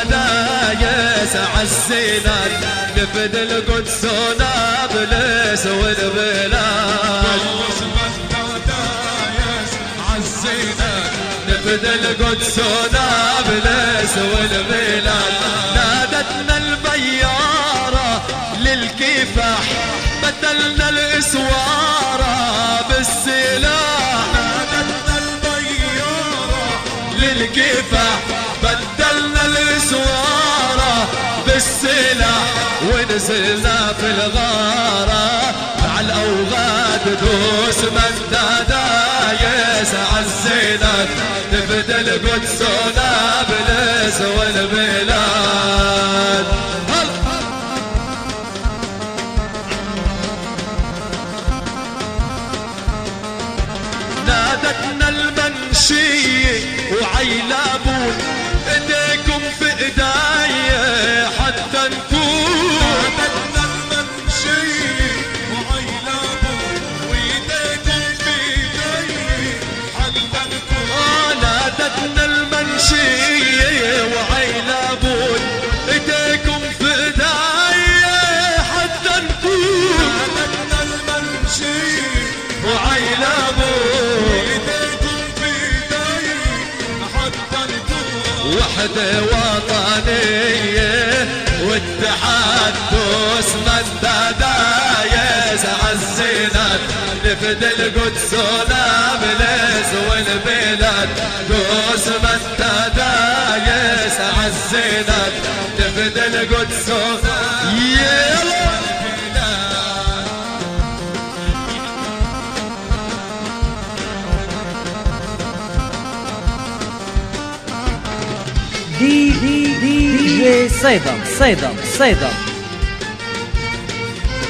دايس عالزينات نفد القدس ونابلس والبلاد نفد القدس ونابلس والبلاد نادتنا البيارة للكفاح بدلنا الاسوارة بالسلاح نادتنا البيارة للكفاح بدلنا الاسوارة بالسلاح ونزلنا في الغارة مع الاوغاد دوس من دايس عالزينات نفد القدس ونابلس والبلاد نادتنا المنشية وعيلابون ايديكم في ايداي حتى نكون نادتنا المنشية وعيلابون وايديكم في ايدي حتى نكون نادتنا المنشية وعيلابون ايديكم في ايداي حتى نكون نادتنا المنشية وعيلابون وحدة وطنية واتحاد دوس من دايس عالزينات نفد القدس ونابلس والبلاد دوس من دايس عالزينات نفد القدس والبلاد DJ صيدم